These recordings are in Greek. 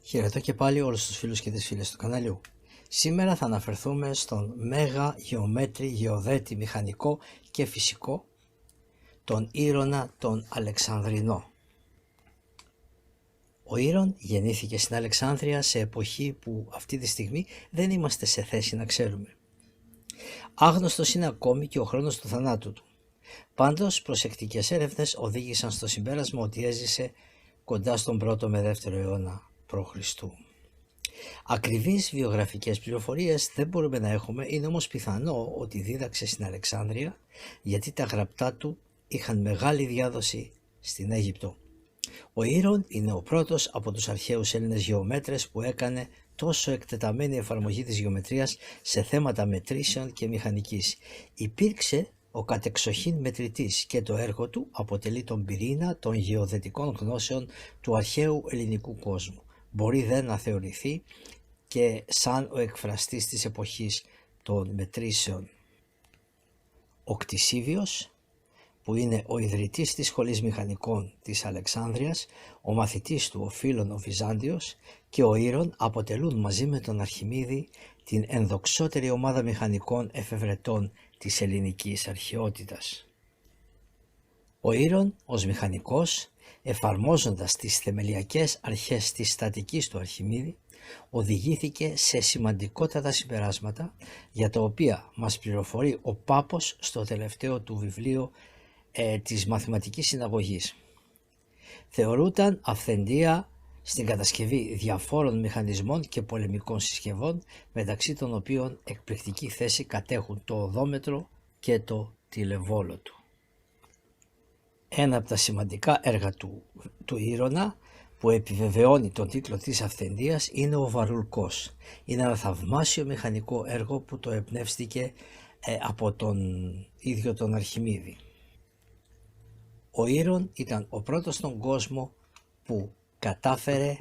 Χαιρετώ και πάλι όλους τους φίλους και τις φίλες του καναλιού. Σήμερα θα αναφερθούμε στον μέγα γεωμέτρη, γεωδέτη, μηχανικό και φυσικό, τον Ήρωνα τον Αλεξανδρινό. Ο Ήρων γεννήθηκε στην Αλεξάνδρεια σε εποχή που αυτή τη στιγμή δεν είμαστε σε θέση να ξέρουμε. Άγνωστος είναι ακόμη και ο χρόνος του θανάτου του. Πάντως προσεκτικές έρευνες οδήγησαν στο συμπέρασμα ότι έζησε κοντά στον 1ο με 2ο αιώνα π.Χ. Ακριβείς βιογραφικές πληροφορίες δεν μπορούμε να έχουμε, είναι όμως πιθανό ότι δίδαξε στην Αλεξάνδρεια, γιατί τα γραπτά του είχαν μεγάλη διάδοση στην Αίγυπτο. Ο Ήρων είναι ο πρώτος από τους αρχαίους Έλληνες γεωμέτρες που έκανε τόσο εκτεταμένη εφαρμογή της γεωμετρίας σε θέματα μετρήσεων και μηχανικής. Υπήρξε ο κατεξοχήν μετρητής και το έργο του αποτελεί τον πυρήνα των γεωδετικών γνώσεων του αρχαίου ελληνικού κόσμου. Μπορεί δε να θεωρηθεί και σαν ο εκφραστής της εποχής των μετρήσεων. Ο Κτησίβιος, που είναι ο ιδρυτής της Σχολής Μηχανικών της Αλεξάνδρειας, ο μαθητής του ο Φίλων ο Βυζάντιος και ο Ήρων αποτελούν μαζί με τον Αρχιμίδη την ενδοξότερη ομάδα μηχανικών εφευρετών της ελληνικής αρχαιότητας. Ο Ήρων ως μηχανικός, εφαρμόζοντας τις θεμελιακές αρχές της στατικής του Αρχιμίδη, οδηγήθηκε σε σημαντικότατα συμπεράσματα για τα οποία μας πληροφορεί ο Πάπος στο τελευταίο του βιβλίο της μαθηματικής συναγωγής. Θεωρούταν αυθεντία στην κατασκευή διαφόρων μηχανισμών και πολεμικών συσκευών, μεταξύ των οποίων εκπληκτική θέση κατέχουν το οδόμετρο και το τηλεβόλωτο. Ένα από τα σημαντικά έργα του Ήρωνα που επιβεβαιώνει τον τίτλο της αυθεντίας είναι ο Βαρουλκός. Είναι ένα θαυμάσιο μηχανικό έργο που το εμπνεύστηκε από τον ίδιο τον Αρχιμίδη. Ο Ήρων ήταν ο πρώτος στον κόσμο που κατάφερε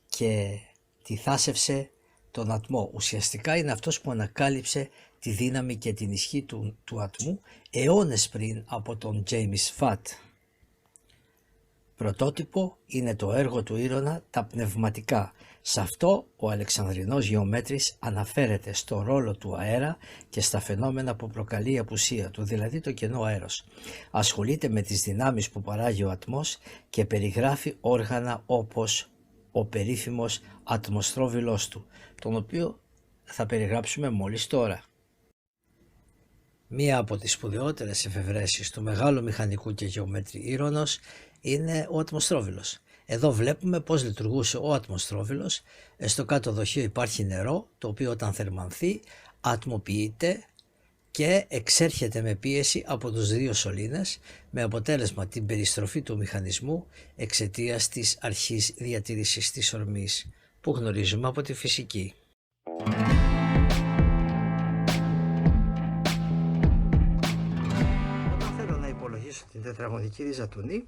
και τυθάσευσε τον ατμό. Ουσιαστικά είναι αυτός που ανακάλυψε τη δύναμη και την ισχύ του ατμού αιώνες πριν από τον James Watt. Πρωτότυπο είναι το έργο του Ήρωνα τα πνευματικά. Σε αυτό ο Αλεξανδρινός γεωμέτρης αναφέρεται στο ρόλο του αέρα και στα φαινόμενα που προκαλεί η απουσία του, δηλαδή το κενό αέρος. Ασχολείται με τις δυνάμεις που παράγει ο ατμός και περιγράφει όργανα όπως ο περίφημος ατμοστρόβιλός του, τον οποίο θα περιγράψουμε μόλις τώρα. Μία από τις σπουδαιότερες εφευρέσεις του μεγάλου μηχανικού και γεωμέτρη Ήρωνος είναι ο ατμοστρόβιλος. Εδώ βλέπουμε πώς λειτουργούσε ο ατμοστρόβιλος. Στο κάτω δοχείο υπάρχει νερό, το οποίο όταν θερμανθεί ατμοποιείται και εξέρχεται με πίεση από τους δύο σωλήνες, με αποτέλεσμα την περιστροφή του μηχανισμού εξαιτίας της αρχής διατήρησης της ορμής που γνωρίζουμε από τη φυσική. Όταν θέλω να υπολογίσω την τετραγωνική ρίζα του νη,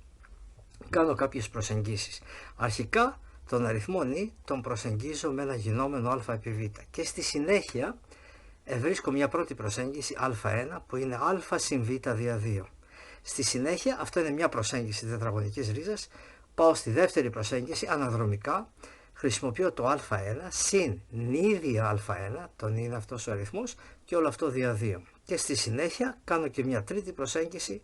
κάνω κάποιες προσεγγίσεις. Αρχικά τον αριθμό νη τον προσεγγίζω με ένα γινόμενο α επί β και στη συνέχεια βρίσκω μια πρώτη προσέγγιση α1 που είναι α συν β δια 2. Στη συνέχεια, αυτό είναι μια προσέγγιση τετραγωνικής ρίζας, πάω στη δεύτερη προσέγγιση αναδρομικά, χρησιμοποιώ το α1 συν νη δια α1, το νη είναι αυτός ο αριθμός και όλο αυτό δια 2. Και στη συνέχεια κάνω και μια τρίτη προσέγγιση.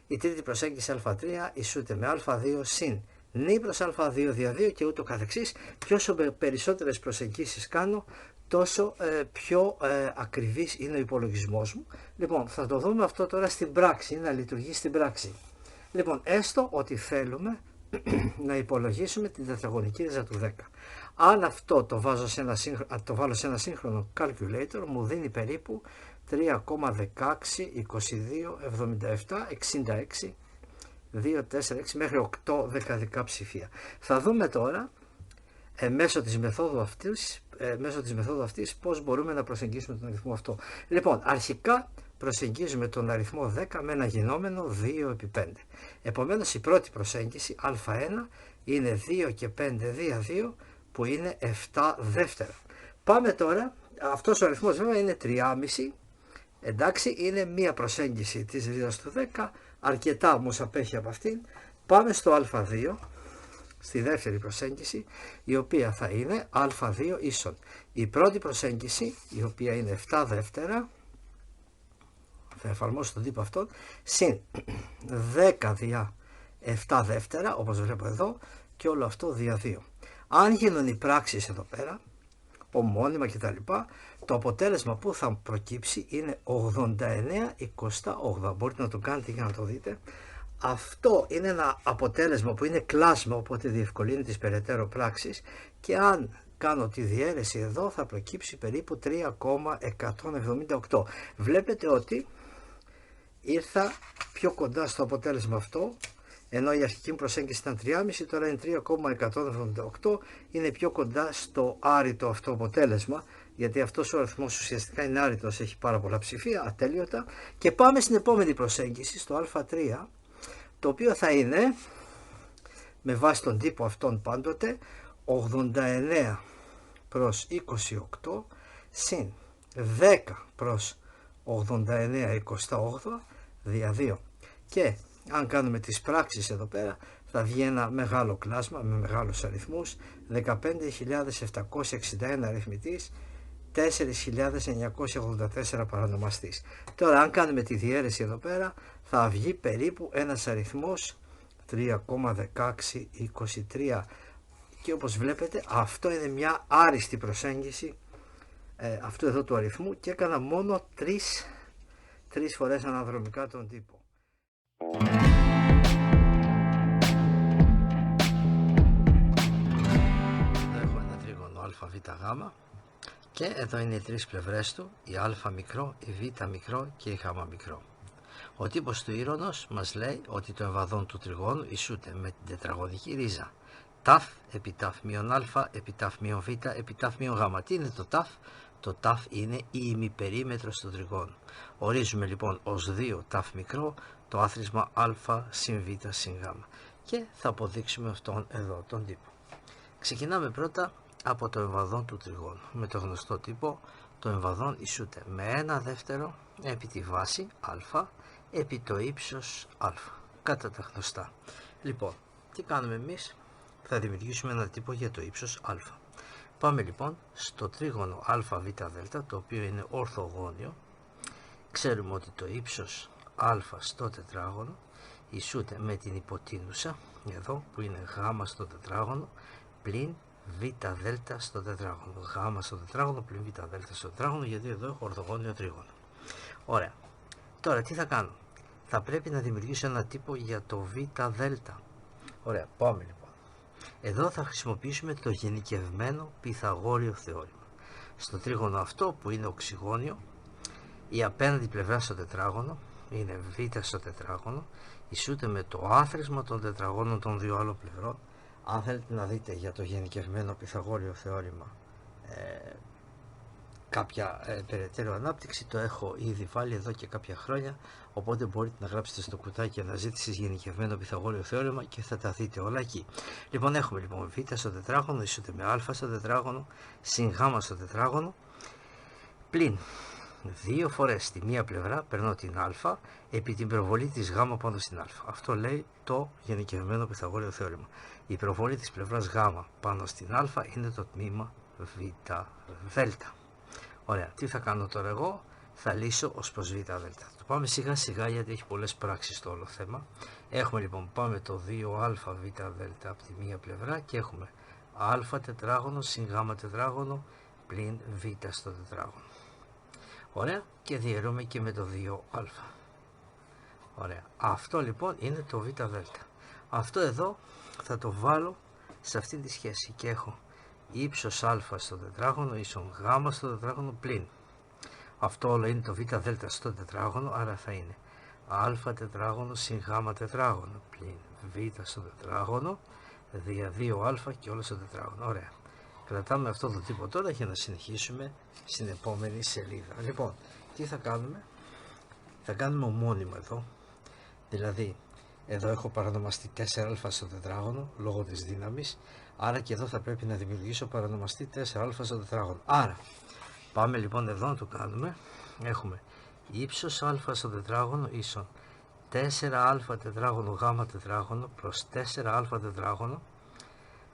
Η τρίτη προσέγγιση α3 ισούται με α2 συν νη προς α2 δια 2 και ούτω καθεξής. Και όσο περισσότερες προσεγγίσεις κάνω, τόσο πιο ακριβής είναι ο υπολογισμός μου. Λοιπόν, θα το δούμε αυτό τώρα στην πράξη, να λειτουργεί στην πράξη. Λοιπόν, έστω ότι θέλουμε να υπολογίσουμε την τετραγωνική ρίζα του 10. Αν αυτό το βάλω σε ένα σύγχρονο calculator, μου δίνει περίπου 3,16, 22, 77, 66, 2, 4, 6 μέχρι 8 δεκαδικά ψηφία. Θα δούμε τώρα μέσω της μεθόδου αυτής πώς μπορούμε να προσεγγίσουμε τον αριθμό αυτό. Λοιπόν, αρχικά προσεγγίζουμε τον αριθμό 10 με ένα γινόμενο 2 επί 5. Επομένως η πρώτη προσέγγιση α1 είναι 2 και 5 δια 2 που είναι 7 δεύτερα. Πάμε τώρα, αυτός ο αριθμός βέβαια είναι 3,5. Εντάξει, είναι μία προσέγγιση της ρίζας του 10, αρκετά όμως απέχει από αυτήν. Πάμε στο α2. στη δεύτερη προσέγγιση, η οποία θα είναι α2 ίσον η πρώτη προσέγγιση, η οποία είναι 7 δεύτερα, θα εφαρμόσω τον τύπο αυτόν, συν 10 δια 7 δεύτερα, όπως βλέπω εδώ, και όλο αυτό δια 2. Αν γίνουν οι πράξεις εδώ πέρα, ομώνυμα κτλ., το αποτέλεσμα που θα προκύψει είναι 89/28. Μπορείτε να το κάνετε για να το δείτε. Αυτό είναι ένα αποτέλεσμα που είναι κλάσμα, οπότε διευκολύνει τις περαιτέρω πράξεις, και αν κάνω τη διαίρεση εδώ θα προκύψει περίπου 3,178. Βλέπετε ότι ήρθα πιο κοντά στο αποτέλεσμα αυτό, ενώ η αρχική μου προσέγγιση ήταν 3,5, τώρα είναι 3,178, είναι πιο κοντά στο άρρητο αυτό αποτέλεσμα, γιατί αυτός ο αριθμός ουσιαστικά είναι άρρητος, έχει πάρα πολλά ψηφία, ατέλειωτα. Και πάμε στην επόμενη προσέγγιση, στο α3, το οποίο θα είναι, με βάση τον τύπο αυτόν πάντοτε, 89 προς 28 συν 10 προς 89/28 δια 2. Και αν κάνουμε τις πράξεις εδώ πέρα, θα βγει ένα μεγάλο κλάσμα με μεγάλους αριθμούς, 15.761 αριθμητής, 4.984 παρανομαστής. Τώρα αν κάνουμε τη διαίρεση εδώ πέρα, θα βγει περίπου ένας αριθμός 3,1623, και όπως βλέπετε αυτό είναι μια άριστη προσέγγιση αυτού εδώ του αριθμού, και έκανα μόνο τρεις φορές αναδρομικά τον τύπο. Εδώ έχω ένα τρίγωνο αβγ, και εδώ είναι οι τρεις πλευρές του, η α μικρό, η β μικρό και η γ μικρό. Ο τύπος του ήρωνος μας λέει ότι το εμβαδόν του τριγώνου ισούται με την τετραγωνική ρίζα ταφ επί ταφ μείον α επί ταφ μείον β επί ταφ μείον γ. Τι είναι το ταφ? Το ταφ είναι η ημιπερίμετρος του τριγώνου. Ορίζουμε λοιπόν ως 2 ταφ μικρό το άθροισμα α συν β συν γ, και θα αποδείξουμε αυτόν εδώ τον τύπο. Ξεκινάμε πρώτα από το εμβαδόν του τριγώνου. Με το γνωστό τύπο, το εμβαδόν ισούται με 1 δεύτερο επί τη βάση α επί το ύψος α, κατά τα γνωστά. Λοιπόν, τι κάνουμε εμείς? Θα δημιουργήσουμε ένα τύπο για το ύψος α. Πάμε λοιπόν στο τρίγωνο αβ δ, το οποίο είναι ορθογώνιο. Ξέρουμε ότι το ύψος α στο τετράγωνο ισούται με την υποτείνουσα εδώ που είναι γ στο τετράγωνο πλην β δ στο τετράγωνο. Γ στο τετράγωνο πλην β δ στο τετράγωνο, γιατί εδώ έχω ορθογώνιο τρίγωνο. Ωραία. Τώρα τι θα κάνω? Θα πρέπει να δημιουργήσω ένα τύπο για το β δ. Ωραία, πάμε λοιπόν. Εδώ θα χρησιμοποιήσουμε το γενικευμένο Πυθαγόριο θεώρημα. Στο τρίγωνο αυτό που είναι οξυγώνιο, η απέναντι πλευρά στο τετράγωνο είναι β στο τετράγωνο, ισούται με το άθροισμα των τετραγώνων των δύο άλλων πλευρών. Αν θέλετε να δείτε για το γενικευμένο Πυθαγόριο θεώρημα κάποια περαιτέρω ανάπτυξη, το έχω ήδη βάλει εδώ και κάποια χρόνια, οπότε μπορείτε να γράψετε στο κουτάκι αναζήτησης γενικευμένο Πυθαγόριο θεώρημα και θα τα δείτε όλα εκεί. Λοιπόν, έχουμε λοιπόν β στο τετράγωνο ισούται με α στο τετράγωνο συν γ στο τετράγωνο πλην 2 φορές στη μία πλευρά περνώ την α επί την προβολή της γ πάνω στην α. Αυτό λέει το γενικευμένο Πυθαγόριο θεώρημα. Η προβολή της πλευράς γ πάνω στην α είναι το τμήμα β δ. Ωραία, τι θα κάνω τώρα εγώ? Θα λύσω ως προς β δ. Το πάμε σιγά σιγά γιατί έχει πολλές πράξεις το όλο θέμα. Έχουμε λοιπόν, πάμε το 2α β δ από τη μία πλευρά και έχουμε α τετράγωνο συν γ τετράγωνο πλην β στο τετράγωνο. Ωραία, και διαιρούμε και με το 2α. Ωραία, αυτό λοιπόν είναι το β δ. Αυτό εδώ θα το βάλω σε αυτή τη σχέση και έχω ύψος α στο τετράγωνο ίσον γ στο τετράγωνο πλην. Αυτό όλο είναι το β δ στο τετράγωνο, άρα θα είναι α τετράγωνο συν γ τετράγωνο πλην β στο τετράγωνο δια 2α και όλο στο τετράγωνο. Ωραία. Κρατάμε αυτό το τύπο τώρα για να συνεχίσουμε στην επόμενη σελίδα. Λοιπόν, τι θα κάνουμε? Θα κάνουμε ομώνυμα εδώ. Δηλαδή, εδώ έχω παρανομαστεί 4α στο τετράγωνο λόγω της δύναμης. Άρα και εδώ θα πρέπει να δημιουργήσω παρανομαστή 4α στο τετράγωνο. Άρα, πάμε λοιπόν εδώ να το κάνουμε. Έχουμε ύψος α στο τετράγωνο ίσον 4α τετράγωνο γ τετράγωνο προς 4α τετράγωνο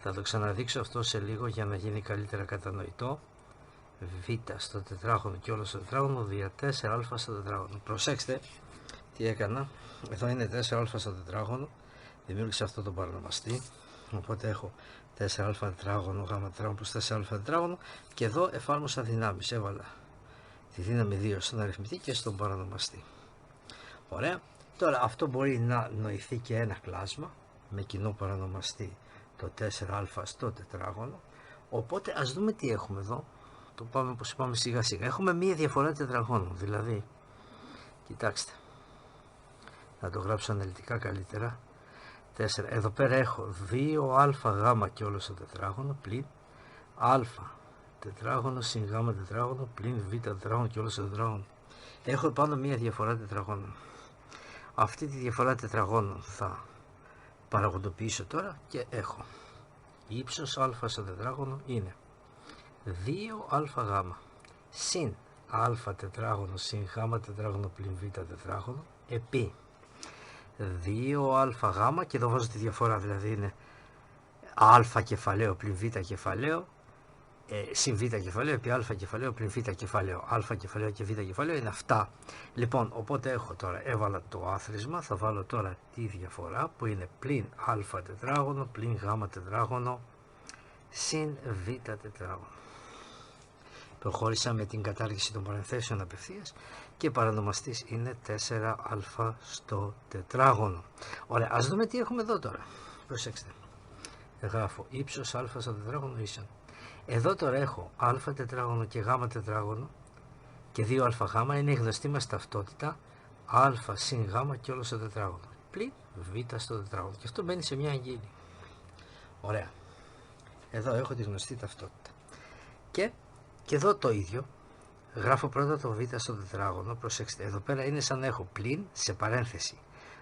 Θα το ξαναδείξω αυτό σε λίγο για να γίνει καλύτερα κατανοητό. Β στο τετράγωνο και όλο στο τετράγωνο δια 4α στο τετράγωνο. Προσέξτε τι έκανα. Εδώ είναι 4α στο τετράγωνο. Δημιούργησα αυτό το παρονομαστή. Οπότε έχω 4α τετράγωνο, γ τετράγωνο plus 4α τετράγωνο. Και εδώ εφάρμοσα δυνάμεις. Έβαλα τη δύναμη 2 στον αριθμητή και στον παρονομαστή. Ωραία. Τώρα αυτό μπορεί να νοηθεί και ένα κλάσμα με κοινό παρονομαστή το 4α στο τετράγωνο. Οπότε ας δούμε τι έχουμε εδώ. Το πάμε όπως είπαμε σιγά σιγά. Έχουμε μία διαφορά τετραγώνων. Δηλαδή, κοιτάξτε, να το γράψω αναλυτικά καλύτερα. 4. Εδώ πέρα έχω 2α γ και όλο στο τετράγωνο πλην α τετράγωνο συν γ τετράγωνο πλην β τετράγωνο και όλο στο τετράγωνο. Έχω επάνω μία διαφορά τετραγώνων. Αυτή τη διαφορά τετραγώνων θα παραγοντοποιήσω τώρα και έχω ύψος α στο τετράγωνο είναι 2α γ συν α τετράγωνο συν γ τετράγωνο πλην β τετράγωνο επί 2α γ, και εδώ βάζω τη διαφορά, δηλαδή είναι α κεφαλαίο πλην β κεφαλαίο συν β κεφαλαίο επί α κεφαλαίο πλην β κεφαλαίο. Α κεφαλαίο και β κεφαλαίο είναι αυτά. Λοιπόν, οπότε έχω τώρα, έβαλα το άθροισμα, θα βάλω τώρα τη διαφορά που είναι πλην α τετράγωνο πλην γ τετράγωνο συν β τετράγωνο. Προχώρησα με την κατάργηση των παρενθέσεων απευθείας και παρανομαστής είναι 4α στο τετράγωνο. Ωραία, ας δούμε τι έχουμε εδώ τώρα. Προσέξτε. Γράφω ύψος α στο τετράγωνο ίσον. Εδώ τώρα έχω α τετράγωνο και γ τετράγωνο και 2α γ, είναι η γνωστή μας ταυτότητα α συν γ και όλο στο τετράγωνο. Πλην β στο τετράγωνο. Και αυτό μπαίνει σε μια αγγείλη. Ωραία. Εδώ έχω τη γνωστή ταυτότητα. Και εδώ το ίδιο. Γράφω πρώτα το β στο τετράγωνο. Προσέξτε, εδώ πέρα είναι σαν να έχω πλην σε παρένθεση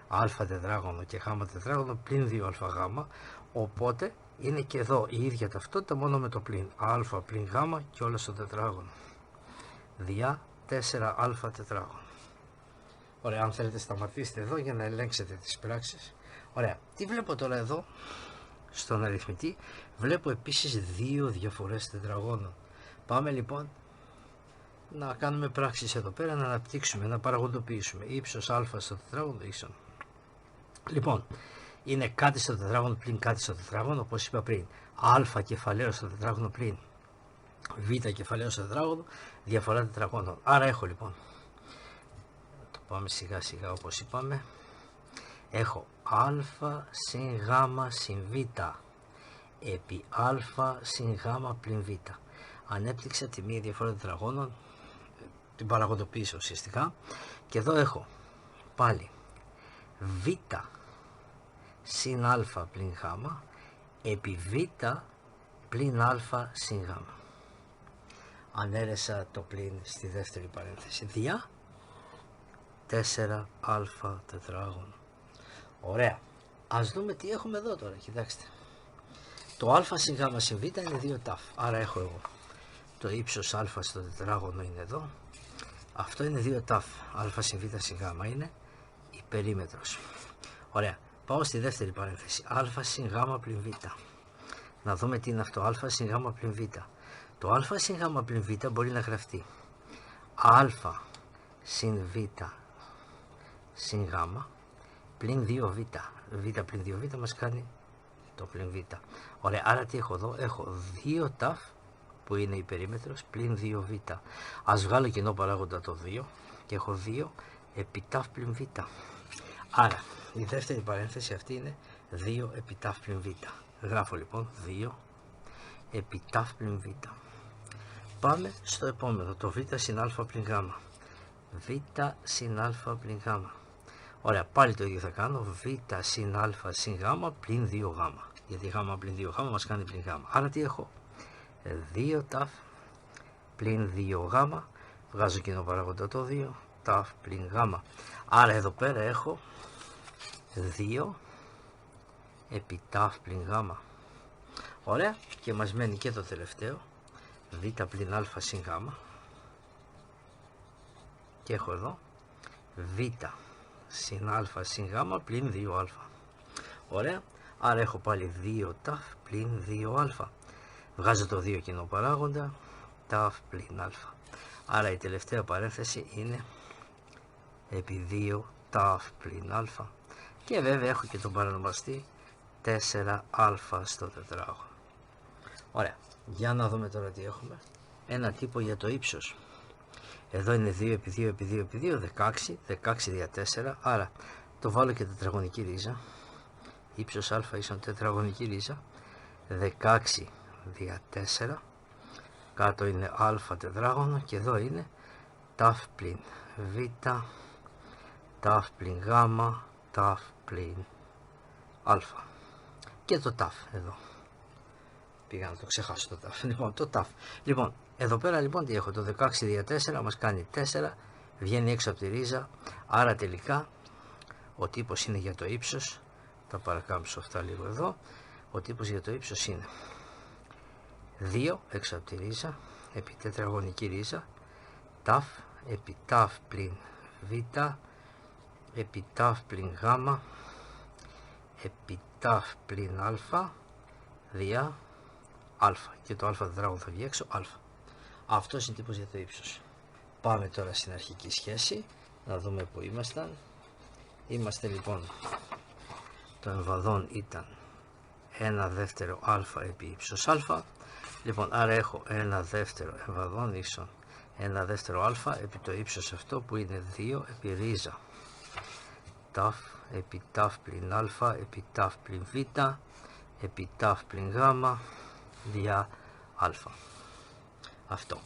α τετράγωνο και γ τετράγωνο πλην 2α γ. Οπότε είναι και εδώ η ίδια ταυτότητα, μόνο με το πλην α πλην γ και όλο στο τετράγωνο. Διά 4α τετράγωνο. Ωραία, αν θέλετε σταματήστε εδώ για να ελέγξετε τις πράξεις. Ωραία, τι βλέπω τώρα εδώ στον αριθμητή? Βλέπω επίσης δύο διαφορές τετραγώνων. Πάμε λοιπόν να κάνουμε πράξεις εδώ πέρα, να αναπτύξουμε, να παραγοντοποιήσουμε. Ύψος α στο τετράγωνο ίσον. Λοιπόν, είναι κάτι στο τετράγωνο πλην κάτι στο τετράγωνο, όπως είπα πριν. Α κεφαλαίο στο τετράγωνο πλην β κεφαλαίο στο τετράγωνο, διαφορά τετραγώνων. Άρα έχω λοιπόν, το πάμε σιγά σιγά όπως είπαμε, έχω α συν γ συν β επί α συν γ πλην β. Ανέπτυξα τη μία διαφορά τετραγώνων, την παραγοντοποίησα ουσιαστικά, και εδώ έχω πάλι β συν α πλην γ επί β πλην α συν γ. Ανέρεσα το πλην στη δεύτερη παρένθεση. Διά 4α τετράγωνο. Ωραία. Ας δούμε τι έχουμε εδώ τώρα. Κοιτάξτε. Το α συν γ συν β είναι 2 ταφ. Άρα έχω εγώ το ύψος α στο τετράγωνο είναι εδώ. Αυτό είναι 2 ταφ. Α συν β συν γ είναι η περίμετρος. Ωραία. Πάω στη δεύτερη παρένθεση. Α συν γ πλην β. Να δούμε τι είναι αυτό. Α συν γ πλην β. Το α συν γ πλην β μπορεί να γραφτεί α συν β συν γ πλην 2β. Β πλην 2β μας κάνει το πλην β. Ωραία, άρα τι έχω εδώ? Έχω 2 ταφ που είναι η περίμετρος πλην 2β. Ας βγάλω κοινό παράγοντα το 2 και έχω 2 επί ταφ πλην β. Άρα η δεύτερη παρένθεση αυτή είναι 2 επί ταφ πλην β. Γράφω λοιπόν 2 επί ταφ πλην β. Πάμε στο επόμενο, το β συν α πλην γ. Β συν α πλην γ. Ωραία, πάλι το ίδιο θα κάνω. Β συν α συν γ πλην 2γ. Γιατί γ πλην 2γ μας κάνει πλην γ. Άρα τι έχω? 2 ταφ πλην 2γ. Βγάζω κοινό παράγοντα το 2. Ταφ πλην γ. Άρα εδώ πέρα έχω 2 επί ταφ πλην γ. Ωραία, και μας μένει και το τελευταίο. Β πλην α συν γ. Και έχω εδώ β συν α συν γ πλην 2α. Ωραία. Άρα έχω πάλι 2 ταφ πλην 2α. Βγάζω το 2 κοινό παράγοντα, ταφ πλην α. Άρα η τελευταία παρένθεση είναι επί 2 ταφ πλην α. Και βέβαια έχω και τον παρανομαστή 4α στο τετράγωνο. Ωραία. Για να δούμε τώρα τι έχουμε. Ένα τύπο για το ύψος. Εδώ είναι 2 επί 2 επί 2 επί 2, 16. 16 δια 4. Άρα το βάλω και τετραγωνική ρίζα. Ύψος α ίσον τετραγωνική ρίζα. 16 δια 4. Κάτω είναι α τετράγωνο και εδώ είναι ταφ πλην β, ταφ πλην γ, ταφ πλην α. Και το ταφ εδώ. Πήγα να το ξεχάσω το ταφ. Λοιπόν, το ταφ. Λοιπόν, εδώ πέρα λοιπόν τι έχω, το 16 δια 4 μας κάνει 4, βγαίνει έξω από τη ρίζα, άρα τελικά ο τύπος είναι για το ύψος, θα παρακάμψω αυτά λίγο εδώ, ο τύπος για το ύψος είναι 2 έξω από τη ρίζα, επί τετραγωνική ρίζα, ταφ, επί ταφ πλην β, επί ταφ πλην γ, επί ταφ πλην α, δια α. Και το α τετράγωνο θα βγει έξω, α. Αυτός είναι τύπος για το ύψος. Πάμε τώρα στην αρχική σχέση, να δούμε που ήμασταν. Είμαστε λοιπόν, το εμβαδόν ήταν 1 δεύτερο α επί ύψος α. Λοιπόν, άρα έχω 1 δεύτερο εμβαδόν ίσον 1 δεύτερο α επί το ύψος αυτό που είναι 2 επί ρίζα. Ταφ επί ταφ πλην α επί ταφ πλην β επί ταφ πλην γ δια α. Αυτό.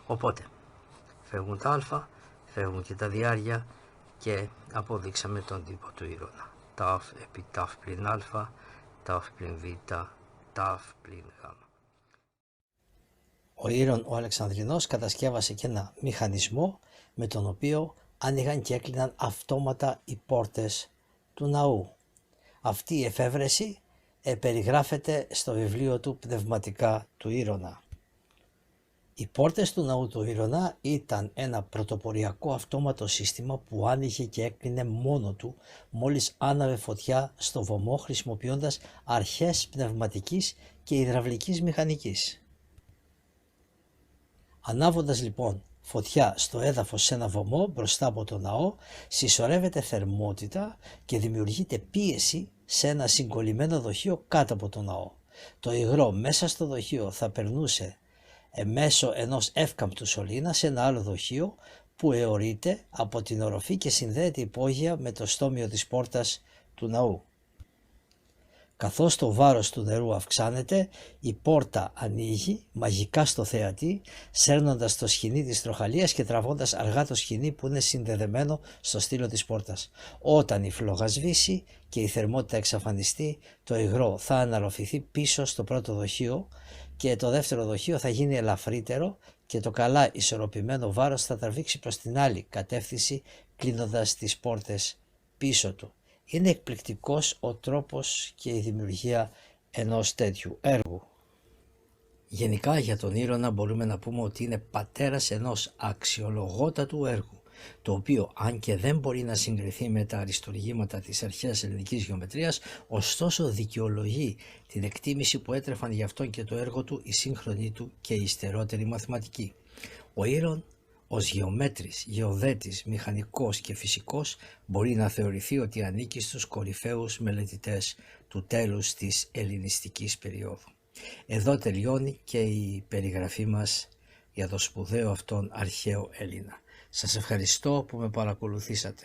Οπότε φεύγουν τα α, φεύγουν και τα διάρια και αποδείξαμε τον τύπο του ήρωνα. Ταφ επί ταφ πλην α, ταφ πλην β, ταφ πλην γ. Ο Ήρων ο Αλεξανδρινός κατασκεύασε και ένα μηχανισμό με τον οποίο άνοιγαν και έκλειναν αυτόματα οι πόρτες του ναού. Αυτή η εφεύρεση περιγράφεται στο βιβλίο του «Πνευματικά του Ήρωνα». Οι πόρτες του ναού του Ήρωνα ήταν ένα πρωτοποριακό αυτόματο σύστημα που άνοιγε και έκλεινε μόνο του μόλις άναβε φωτιά στο βωμό χρησιμοποιώντας αρχές πνευματικής και υδραυλικής μηχανικής. Ανάβοντας λοιπόν φωτιά στο έδαφος σε ένα βωμό μπροστά από το ναό, συσσωρεύεται θερμότητα και δημιουργείται πίεση σε ένα συγκολλημένο δοχείο κάτω από το ναό. Το υγρό μέσα στο δοχείο θα περνούσε μέσω ενός εύκαμπτου σωλήνα σε ένα άλλο δοχείο που αιωρείται από την οροφή και συνδέεται υπόγεια με το στόμιο της πόρτας του ναού. Καθώς το βάρος του νερού αυξάνεται, η πόρτα ανοίγει μαγικά στο θεατή, σέρνοντας το σκοινί της τροχαλίας και τραβώντας αργά το σκοινί που είναι συνδεδεμένο στο στήλο της πόρτας. Όταν η φλόγα σβήσει και η θερμότητα εξαφανιστεί, το υγρό θα αναρροφηθεί πίσω στο πρώτο δοχείο και το δεύτερο δοχείο θα γίνει ελαφρύτερο και το καλά ισορροπημένο βάρος θα τραβήξει προς την άλλη κατεύθυνση, κλείνοντας τις πόρτες πίσω του. Είναι εκπληκτικός ο τρόπος και η δημιουργία ενός τέτοιου έργου. Γενικά για τον Ήρωνα μπορούμε να πούμε ότι είναι πατέρας ενός αξιολογότατου έργου, το οποίο αν και δεν μπορεί να συγκριθεί με τα αριστουργήματα της αρχαίας ελληνικής γεωμετρίας, ωστόσο δικαιολογεί την εκτίμηση που έτρεφαν γι' αυτόν και το έργο του οι σύγχρονοι του και οι υστερότεροι μαθηματικοί. Ο Ήρων ως γεωμέτρης, γεωδέτης, μηχανικός και φυσικός μπορεί να θεωρηθεί ότι ανήκει στους κορυφαίους μελετητές του τέλους της ελληνιστικής περίοδου. Εδώ τελειώνει και η περιγραφή μας για το σπουδαίο αυτόν αρχαίο Έλληνα. Σας ευχαριστώ που με παρακολουθήσατε.